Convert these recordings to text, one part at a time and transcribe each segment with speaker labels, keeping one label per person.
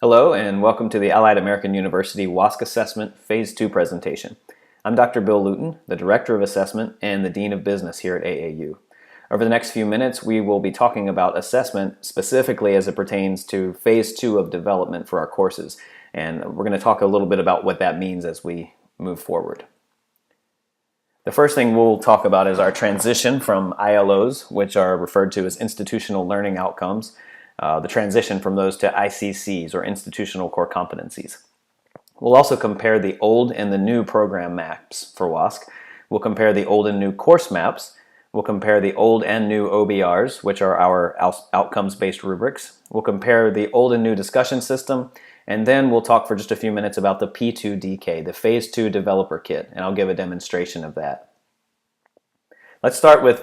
Speaker 1: Hello and welcome to the Allied American University WASC Assessment Phase 2 presentation. I'm Dr. Bill Luton, the Director of Assessment and the Dean of Business here at AAU. Over the next few minutes, we will be talking about assessment specifically as it pertains to Phase 2 of development for our courses, and we're going to talk a little bit about what that means as we move forward. The first thing we'll talk about is our transition from ILOs, which are referred to as Institutional Learning Outcomes, the transition from those to ICCs, or Institutional Core Competencies. We'll also compare the old and the new program maps for WASC. We'll compare the old and new course maps. We'll compare the old and new OBRs, which are our outcomes-based rubrics. We'll compare the old and new discussion system, and then we'll talk for just a few minutes about the P2DK, the Phase 2 Developer Kit, and I'll give a demonstration of that. Let's start with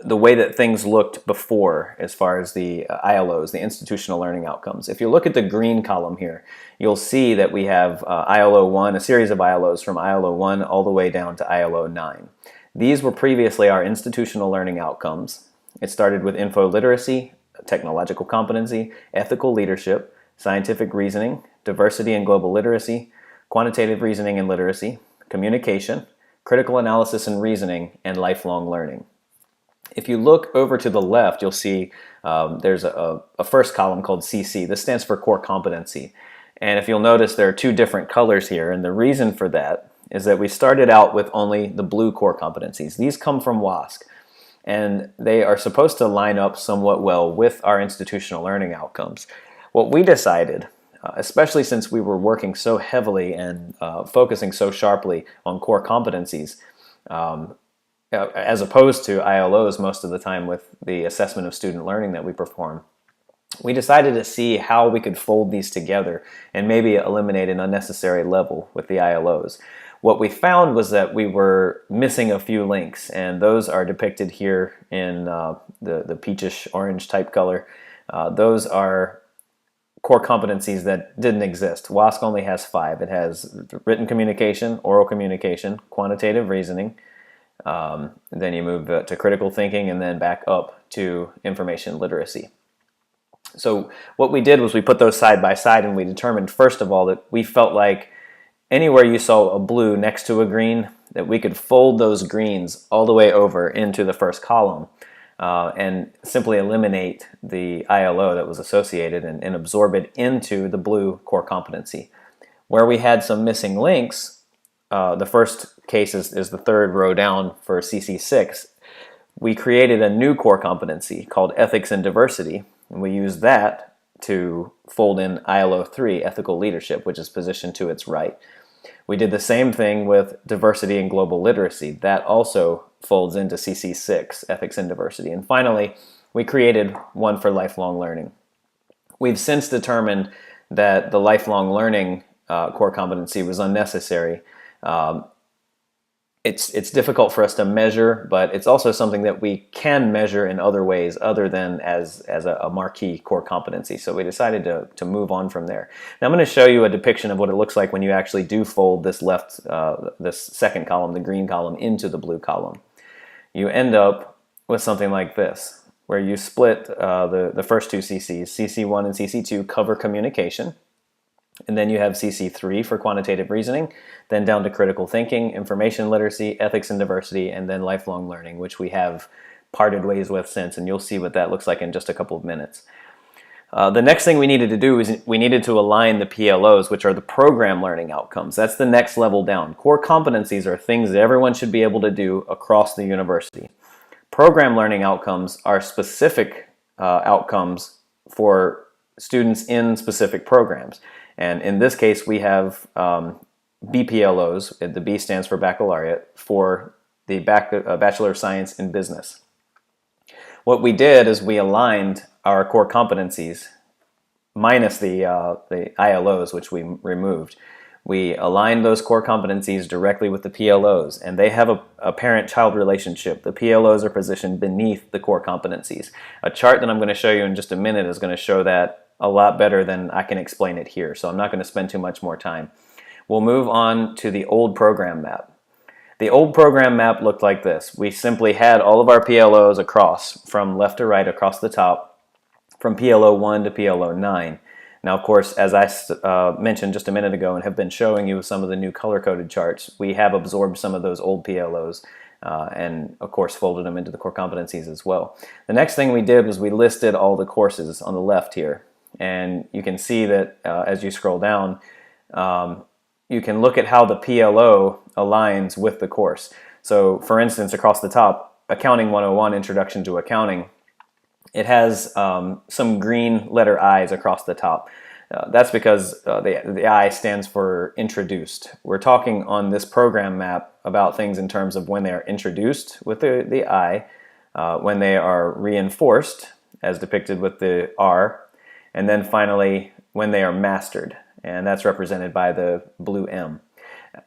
Speaker 1: the way that things looked before as far as the ILOs, the Institutional Learning Outcomes. If you look at the green column here, you'll see that we have ILO 1, a series of ILOs from ILO 1 all the way down to ILO 9. These were previously our Institutional Learning Outcomes. It started with info literacy, technological competency, ethical leadership, scientific reasoning, diversity and global literacy, quantitative reasoning and literacy, communication, critical analysis and reasoning, and lifelong learning. If you look over to the left, you'll see there's a first column called CC. This stands for core competency. And if you'll notice, there are two different colors here. And the reason for that is that we started out with only the blue core competencies. These come from WASC. And they are supposed to line up somewhat well with our institutional learning outcomes. What we decided, especially since we were working so heavily and focusing so sharply on core competencies, as opposed to ILOs most of the time with the assessment of student learning that we perform, we decided to see how we could fold these together and maybe eliminate an unnecessary level with the ILOs. What we found was that we were missing a few links, and those are depicted here in the peachish orange type color. Those are core competencies that didn't exist. WASC only has 5. It has written communication, oral communication, quantitative reasoning, then you move to critical thinking, and then back up to information literacy. So what we did was we put those side by side, and we determined first of all that we felt like anywhere you saw a blue next to a green, that we could fold those greens all the way over into the first column and simply eliminate the ILO that was associated and absorb it into the blue core competency. Where we had some missing links, the first case is the third row down for CC6. We created a new core competency called ethics and diversity, and we used that to fold in ILO 3, ethical leadership, which is positioned to its right. We did the same thing with diversity and global literacy. That also folds into CC6, ethics and diversity. And finally, we created one for lifelong learning. We've since determined that the lifelong learning core competency was unnecessary. It's difficult for us to measure, but it's also something that we can measure in other ways other than as a marquee core competency. So we decided to move on from there. Now I'm going to show you a depiction of what it looks like when you actually do fold this this second column, the green column, into the blue column. You end up with something like this, where you split the first two CCs. CC1 and CC2 cover communication. And then you have CC3 for quantitative reasoning, then down to critical thinking, information literacy, ethics and diversity, and then lifelong learning, which we have parted ways with since, and you'll see what that looks like in just a couple of minutes. The next thing we needed to do is we needed to align the PLOs, which are the program learning outcomes. That's the next level down. Core competencies are things that everyone should be able to do across the university. Program learning outcomes are specific outcomes for students in specific programs. And in this case, we have BPLOs, the B stands for baccalaureate, for the Bachelor of Science in Business. What we did is we aligned our core competencies, minus the ILOs, which we removed. We aligned those core competencies directly with the PLOs, and they have a parent-child relationship. The PLOs are positioned beneath the core competencies. A chart that I'm going to show you in just a minute is going to show that a lot better than I can explain it here, so I'm not going to spend too much more time. We'll move on to the old program map. The old program map looked like this. We simply had all of our PLOs across, from left to right across the top, from PLO 1 to PLO 9. Now, of course, as I mentioned just a minute ago and have been showing you with some of the new color-coded charts, we have absorbed some of those old PLOs and, of course, folded them into the core competencies as well. The next thing we did was we listed all the courses on the left here. And you can see that as you scroll down, you can look at how the PLO aligns with the course. So, for instance, across the top, Accounting 101, Introduction to Accounting, it has some green letter I's across the top. That's because the I stands for introduced. We're talking on this program map about things in terms of when they are introduced with the I, when they are reinforced, as depicted with the R, and then finally when they are mastered, and that's represented by the blue M.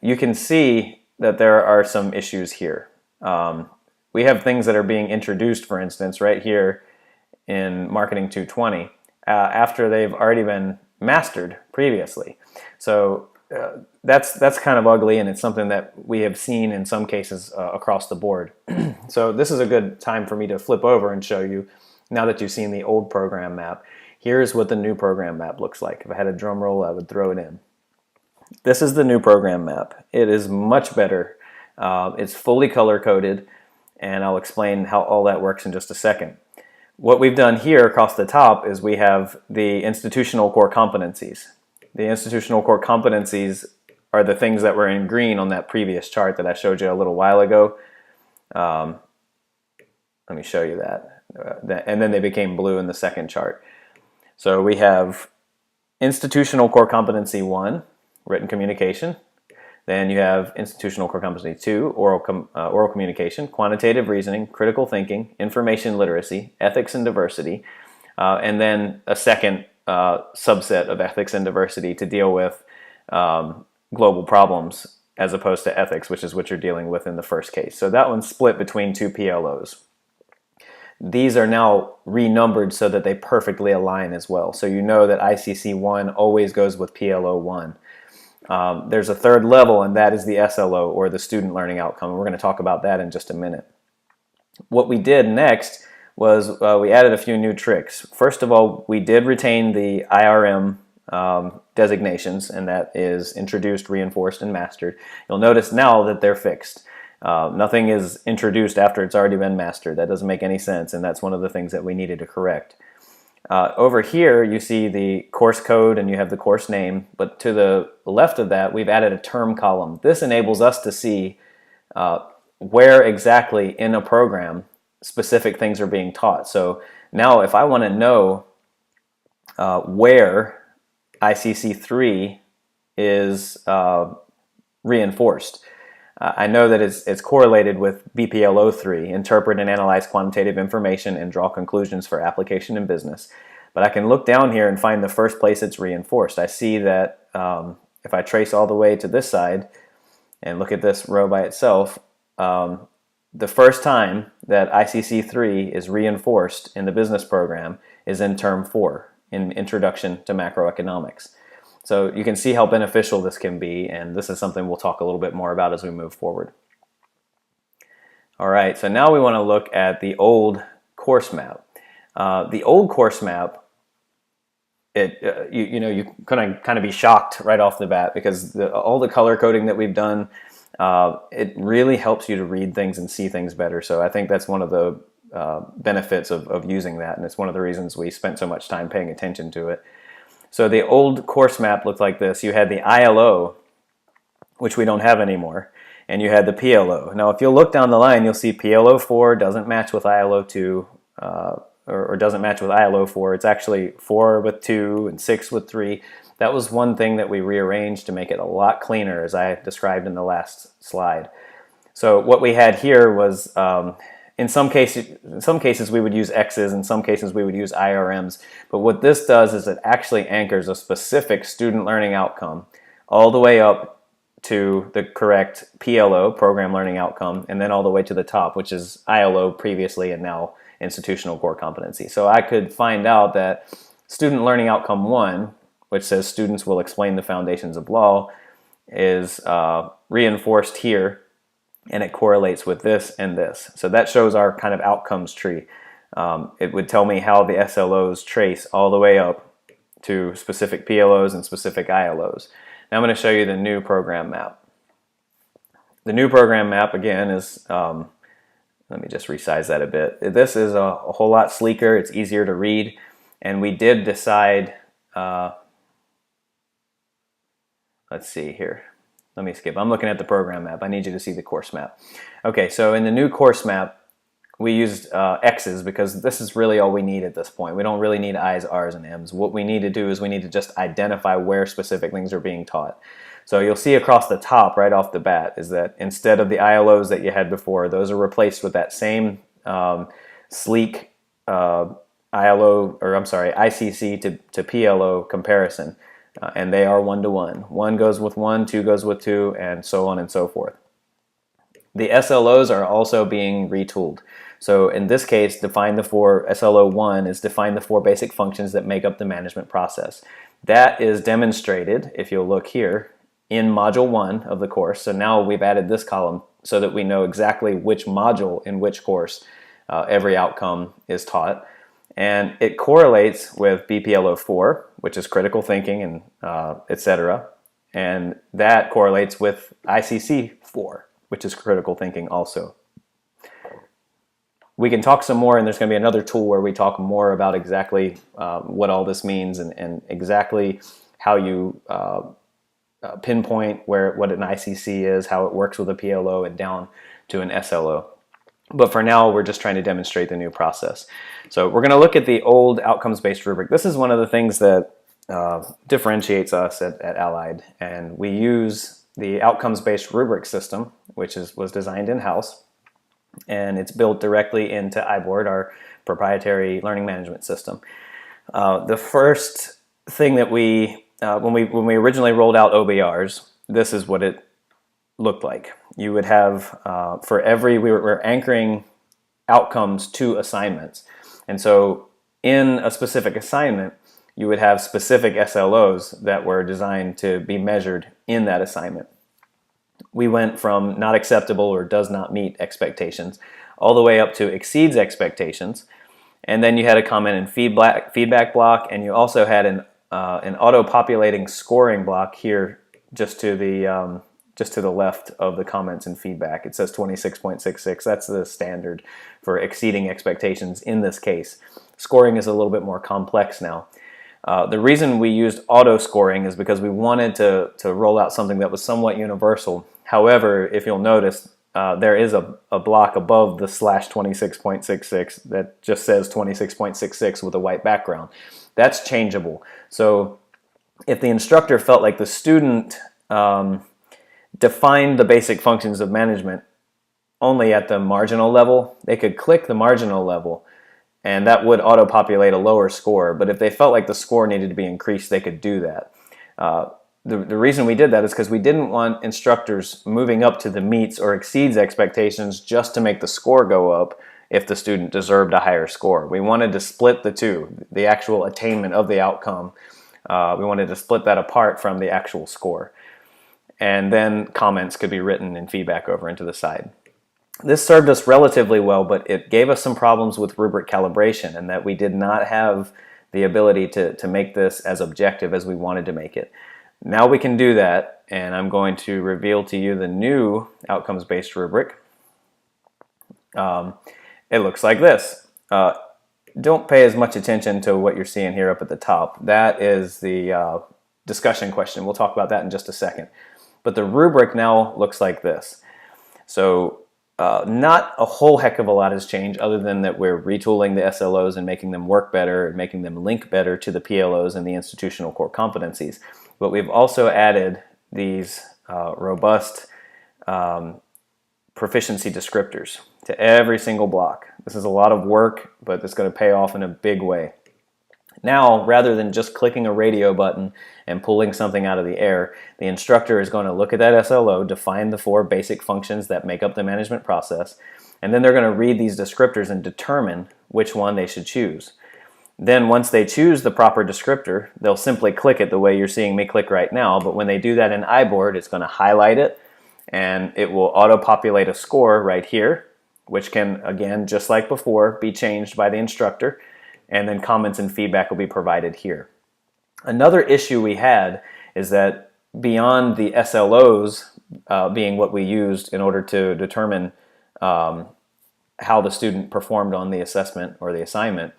Speaker 1: You can see that there are some issues here. We have things that are being introduced, for instance, right here in Marketing 220 after they've already been mastered previously. So that's kind of ugly, and it's something that we have seen in some cases across the board. So this is a good time for me to flip over and show you, now that you've seen the old program map, here's what the new program map looks like. If I had a drum roll, I would throw it in. This is the new program map. It is much better. It's fully color-coded, and I'll explain how all that works in just a second. What we've done here across the top is we have the institutional core competencies. The institutional core competencies are the things that were in green on that previous chart that I showed you a little while ago. Let me show you that. And then they became blue in the second chart. So we have institutional core competency 1, written communication. Then you have institutional core competency 2, oral communication, quantitative reasoning, critical thinking, information literacy, ethics and diversity, and then a second subset of ethics and diversity to deal with global problems as opposed to ethics, which is what you're dealing with in the first case. So that one's split between two PLOs. These are now renumbered so that they perfectly align as well. So you know that ICC 1 always goes with PLO 1. There's a third level, and that is the SLO, or the student learning outcome. We're going to talk about that in just a minute. What we did next was we added a few new tricks. First of all, we did retain the IRM designations, and that is introduced, reinforced, and mastered. You'll notice now that they're fixed. Nothing is introduced after it's already been mastered. That doesn't make any sense, and that's one of the things that we needed to correct. Over here you see the course code and you have the course name, but to the left of that we've added a term column. This enables us to see where exactly in a program specific things are being taught. So now if I want to know where ICC 3 is reinforced, I know that it's correlated with BPLO 3, interpret and analyze quantitative information and draw conclusions for application in business. But I can look down here and find the first place it's reinforced. I see that if I trace all the way to this side and look at this row by itself, the first time that ICC 3 is reinforced in the business program is in term 4, in Introduction to Macroeconomics. So you can see how beneficial this can be, and this is something we'll talk a little bit more about as we move forward. All right, so now we want to look at the old course map. The old course map, you kind of be shocked right off the bat, because all the color coding that we've done, it really helps you to read things and see things better. So I think that's one of the benefits of using that, and it's one of the reasons we spent so much time paying attention to it. So the old course map looked like this. You had the ILO, which we don't have anymore, and you had the PLO. Now if you'll look down the line, you'll see PLO 4 doesn't match with ILO 2, or doesn't match with ILO 4. It's actually 4 with 2 and 6 with 3. That was one thing that we rearranged to make it a lot cleaner, as I described in the last slide. So what we had here was, in some cases we would use X's, in some cases we would use IRMs, but what this does is it actually anchors a specific student learning outcome all the way up to the correct PLO, program learning outcome, and then all the way to the top, which is ILO previously and now institutional core competency. So I could find out that student learning outcome 1, which says students will explain the foundations of law, is reinforced here, and it correlates with this and this. So that shows our kind of outcomes tree. It would tell me how the SLOs trace all the way up to specific PLOs and specific ILOs. Now I'm going to show you the new program map. The new program map, again, is, let me just resize that a bit. This is a whole lot sleeker. It's easier to read. And we did decide, let's see here. Let me skip. I'm looking at the program map. I need you to see the course map. Okay, so in the new course map, we used X's because this is really all we need at this point. We don't really need I's, R's, and M's. What we need to do is we need to just identify where specific things are being taught. So you'll see across the top right off the bat is that instead of the ILOs that you had before, those are replaced with that same sleek ICC to PLO comparison. And they are one-to-one. One goes with one, two goes with two, and so on and so forth. The SLOs are also being retooled. So in this case, SLO1 is define the 4 basic functions that make up the management process. That is demonstrated, if you'll look here, in Module 1 of the course. So now we've added this column so that we know exactly which module in which course every outcome is taught. And it correlates with BPLO4, which is critical thinking and etc. And that correlates with ICC4, which is critical thinking also. We can talk some more, and there's going to be another tool where we talk more about exactly what all this means and exactly how you pinpoint what an ICC is, how it works with a PLO, and down to an SLO. But for now, we're just trying to demonstrate the new process. So we're going to look at the old outcomes-based rubric. This is one of the things that differentiates us at Allied, and we use the outcomes-based rubric system, which was designed in-house, and it's built directly into iBoard, our proprietary learning management system. The first thing that when we originally rolled out OBRs, this is what it looked like. You would have we're anchoring outcomes to assignments, and so in a specific assignment, you would have specific SLOs that were designed to be measured in that assignment. We went from not acceptable or does not meet expectations all the way up to exceeds expectations. And then you had a comment and feedback block, and you also had an auto-populating scoring block here just to the left of the comments and feedback. It says 26.66. That's the standard for exceeding expectations in this case. Scoring is a little bit more complex now. The reason we used auto scoring is because we wanted to roll out something that was somewhat universal. However, if you'll notice, there is a block above the /26.66 that just says 26.66 with a white background. That's changeable. So if the instructor felt like the student defined the basic functions of management only at the marginal level, they could click the marginal level, and that would auto-populate a lower score. But if they felt like the score needed to be increased, they could do that. The reason we did that is because we didn't want instructors moving up to the meets or exceeds expectations just to make the score go up if the student deserved a higher score. We wanted to split the two, the actual attainment of the outcome. We wanted to split that apart from the actual score. And then comments could be written and feedback over into the side. This served us relatively well, but it gave us some problems with rubric calibration, and that we did not have the ability to make this as objective as we wanted to make it. Now we can do that, and I'm going to reveal to you the new outcomes-based rubric. It looks like this. Don't pay as much attention to what you're seeing here up at the top. That is the discussion question. We'll talk about that in just a second. But the rubric now looks like this. So not a whole heck of a lot has changed, other than that we're retooling the SLOs and making them work better and making them link better to the PLOs and the institutional core competencies. But we've also added these robust proficiency descriptors to every single block. This is a lot of work, but it's going to pay off in a big way. Now, rather than just clicking a radio button and pulling something out of the air, the instructor is going to look at that SLO, define the 4 basic functions that make up the management process, and then they're going to read these descriptors and determine which one they should choose. Then once they choose the proper descriptor, they'll simply click it the way you're seeing me click right now, but when they do that in iBoard, it's going to highlight it, and it will auto-populate a score right here, which can, again, just like before, be changed by the instructor, and then comments and feedback will be provided here. Another issue we had is that beyond the SLOs being what we used in order to determine how the student performed on the assessment or the assignment,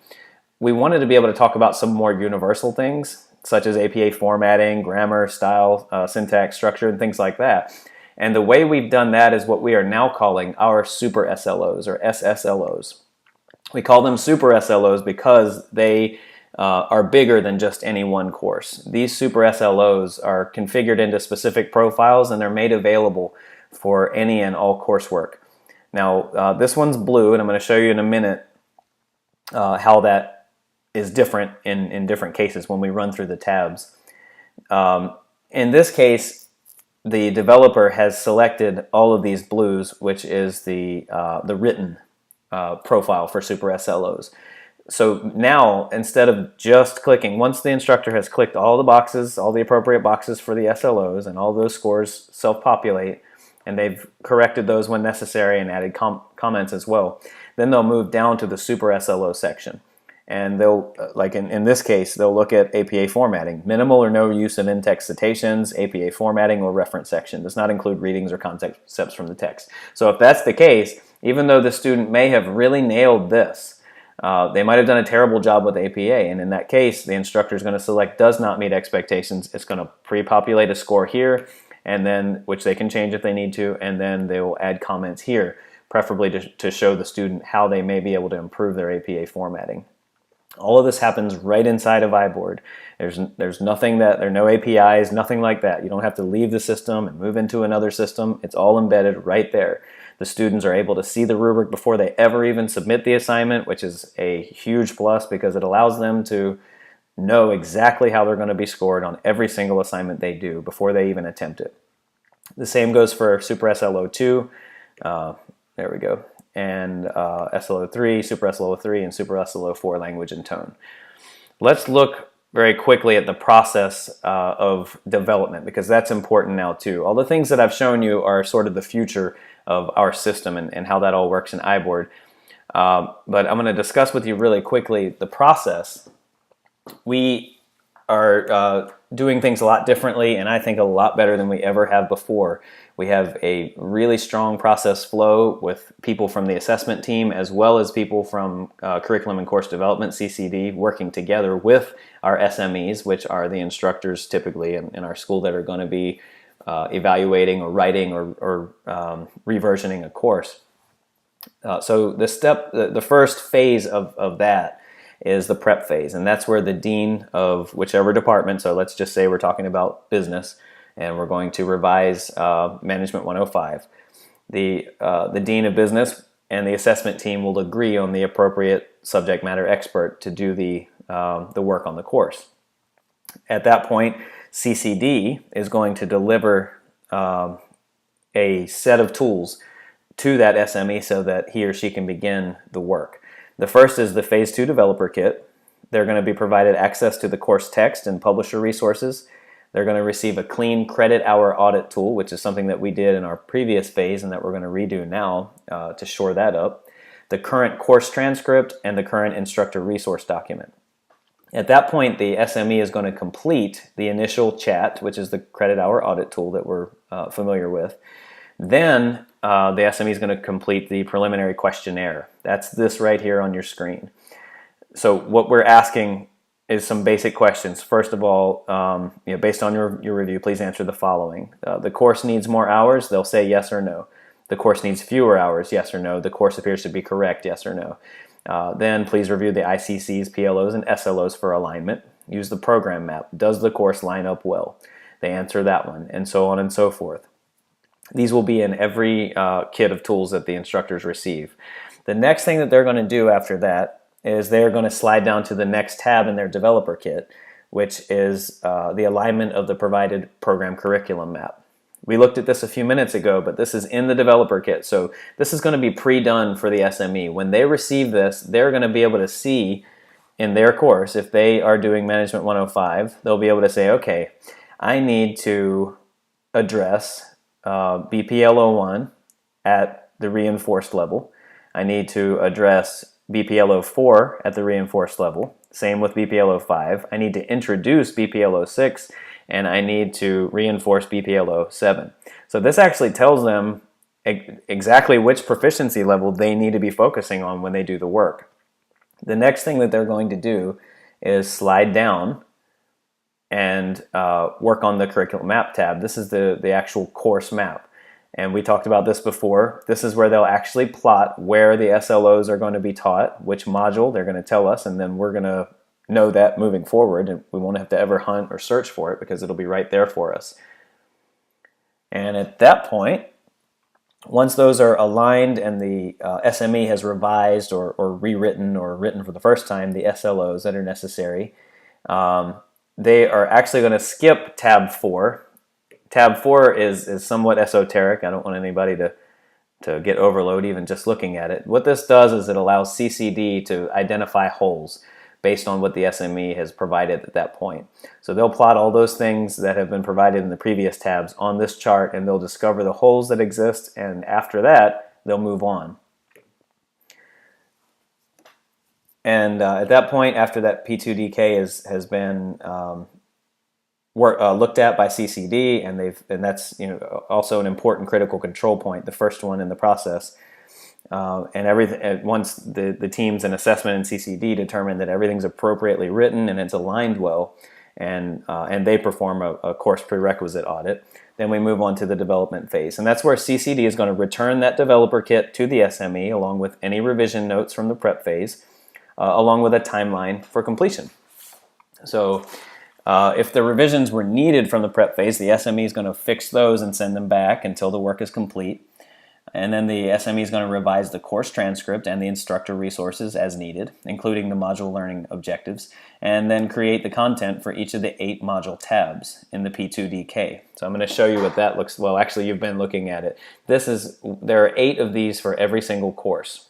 Speaker 1: we wanted to be able to talk about some more universal things, such as APA formatting, grammar, style, syntax, structure, and things like that. And the way we've done that is what we are now calling our super SLOs or SSLOs. We call them super SLOs because they are bigger than just any one course. These super SLOs are configured into specific profiles and they're made available for any and all coursework. Now, this one's blue, and I'm going to show you in a minute how that is different in different cases when we run through the tabs. In this case, the developer has selected all of these blues, which is the written profile for super SLOs. So now, instead of just clicking, once the instructor has clicked all the boxes, all the appropriate boxes for the SLOs, and all those scores self-populate, and they've corrected those when necessary and added comments as well, then they'll move down to the super SLO section. And they'll, like in this case, they'll look at APA formatting. Minimal or no use of in-text citations, APA formatting, or reference section. Does not include readings or concepts from the text. So if that's the case, even though the student may have really nailed this, they might have done a terrible job with APA, and in that case, the instructor is going to select does not meet expectations. It's going to pre-populate a score here, and then which they can change if they need to, and then they will add comments here, preferably to show the student how they may be able to improve their APA formatting. All of this happens right inside of iBoard. There's nothing there are no APIs, nothing like that. You don't have to leave the system and move into another system. It's all embedded right there. The students are able to see the rubric before they ever even submit the assignment, which is a huge plus because it allows them to know exactly how they're going to be scored on every single assignment they do before they even attempt it. The same goes for Super SLO2. There we go. And SLO3, Super SLO3, and Super SLO4 language and tone. Let's look very quickly at the process of development because that's important now too. All the things that I've shown you are sort of the future of our system and how that all works in iBoard. But I'm going to discuss with you really quickly the process. We are doing things a lot differently and I think a lot better than we ever have before. We have a really strong process flow with people from the assessment team as well as people from curriculum and course development, CCD, working together with our SMEs, which are the instructors typically in our school that are going to be evaluating or writing or reversioning a course. So the first phase of that is the prep phase, and that's where the dean of whichever department, so let's just say we're talking about business, and we're going to revise Management 105. The dean of business and the assessment team will agree on the appropriate subject matter expert to do the work on the course. At that point, CCD is going to deliver a set of tools to that SME so that he or she can begin the work. The first is the Phase 2 Developer Kit. They're going to be provided access to the course text and publisher resources. They're going to receive a clean credit hour audit tool, which is something that we did in our previous phase and that we're going to redo now to shore that up. The current course transcript and the current instructor resource document. At that point, the SME is going to complete the initial chat, which is the credit hour audit tool that we're familiar with. Then the SME is going to complete the preliminary questionnaire. That's this right here on your screen. So what we're asking is some basic questions. First of all, based on your review, please answer the following. The course needs more hours. They'll say yes or no. The course needs fewer hours. Yes or no. The course appears to be correct. Yes or no. Then please review the ICCs, PLOs, and SLOs for alignment. Use the program map. Does the course line up well? They answer that one, and so on and so forth. These will be in every kit of tools that the instructors receive. The next thing that they're going to do after that is they're going to slide down to the next tab in their developer kit, which is the alignment of the provided program curriculum map. We looked at this a few minutes ago, but this is in the developer kit, so this is going to be pre-done for the SME. When they receive this, they're going to be able to see in their course, if they are doing Management 105, they'll be able to say, okay, I need to address BPLO1 at the reinforced level. I need to address BPLO4 at the reinforced level. Same with BPLO5. I need to introduce BPLO6, and I need to reinforce BPLO7. So this actually tells them exactly which proficiency level they need to be focusing on when they do the work. The next thing that they're going to do is slide down and work on the curriculum map tab. This is the actual course map. And we talked about this before. This is where they'll actually plot where the SLOs are going to be taught, which module they're going to tell us, and then we're going to know that moving forward, and we won't have to ever hunt or search for it because it'll be right there for us. And at that point, once those are aligned and the SME has revised or rewritten or written for the first time the SLOs that are necessary, they are actually going to skip tab 4. Tab 4 is somewhat esoteric. I don't want anybody to get overload even just looking at it. What this does is it allows CCD to identify holes based on what the SME has provided at that point. So they'll plot all those things that have been provided in the previous tabs on this chart, and they'll discover the holes that exist, and after that, they'll move on. And at that point, after that P2DK has been looked at by CCD, and that's also an important critical control point, the first one in the process. And everything, once the teams in assessment and CCD determine that everything's appropriately written and it's aligned well, and they perform a course prerequisite audit, then we move on to the development phase. And that's where CCD is going to return that developer kit to the SME along with any revision notes from the prep phase, along with a timeline for completion. So if the revisions were needed from the prep phase, the SME is going to fix those and send them back until the work is complete. And then the SME is going to revise the course transcript and the instructor resources as needed, including the module learning objectives, and then create the content for each of the 8 module tabs in the P2DK. So I'm going to show you what that looks. Well, actually, you've been looking at it. There are 8 of these for every single course.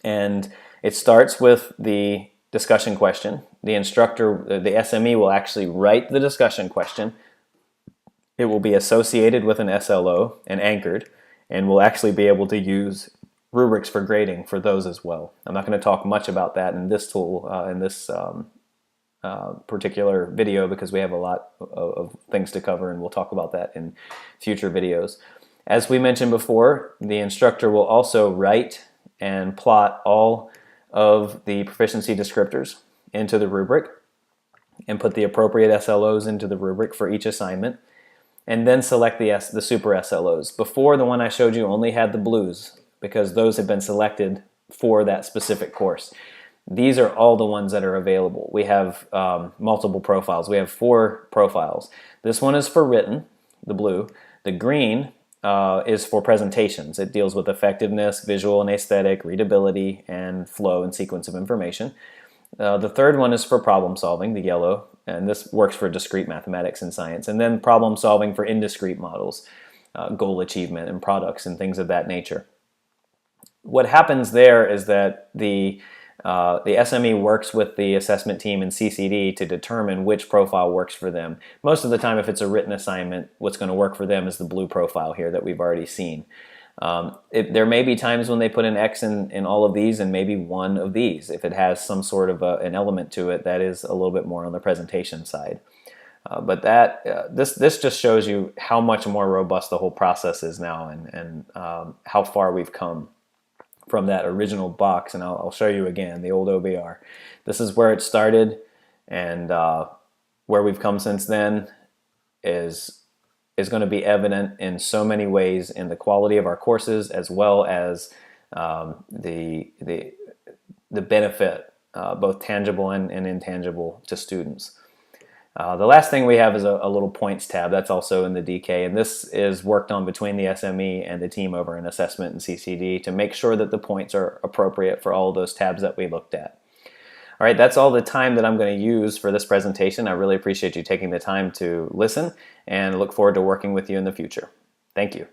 Speaker 1: And it starts with the discussion question. The instructor, the SME, will actually write the discussion question. It will be associated with an SLO and anchored, and we'll actually be able to use rubrics for grading for those as well. I'm not going to talk much about that in this tool, in this particular video, because we have a lot of things to cover, and we'll talk about that in future videos. As we mentioned before, the instructor will also write and plot all of the proficiency descriptors into the rubric and put the appropriate SLOs into the rubric for each assignment, and then select the super SLOs. Before, the one I showed you only had the blues because those have been selected for that specific course. These are all the ones that are available. We have multiple profiles. We have 4 profiles. This one is for written, the blue. The green is for presentations. It deals with effectiveness, visual and aesthetic, readability, and flow and sequence of information. The third one is for problem solving, the yellow, and this works for discrete mathematics and science. And then problem solving for indiscrete models, goal achievement and products and things of that nature. What happens there is that the SME works with the assessment team and CCD to determine which profile works for them. Most of the time, if it's a written assignment, what's going to work for them is the blue profile here that we've already seen. There may be times when they put an X in all of these and maybe one of these if it has some sort of an element to it that is a little bit more on the presentation side. But this just shows you how much more robust the whole process is now, and how far we've come from that original box. And I'll show you again the old OBR. This is where it started, and where we've come since then is going to be evident in so many ways in the quality of our courses, as well as the benefit, both tangible and intangible, to students. The last thing we have is a little points tab that's also in the DK, and this is worked on between the SME and the team over in assessment and CCD to make sure that the points are appropriate for all of those tabs that we looked at. All right, that's all the time that I'm going to use for this presentation. I really appreciate you taking the time to listen, and look forward to working with you in the future. Thank you.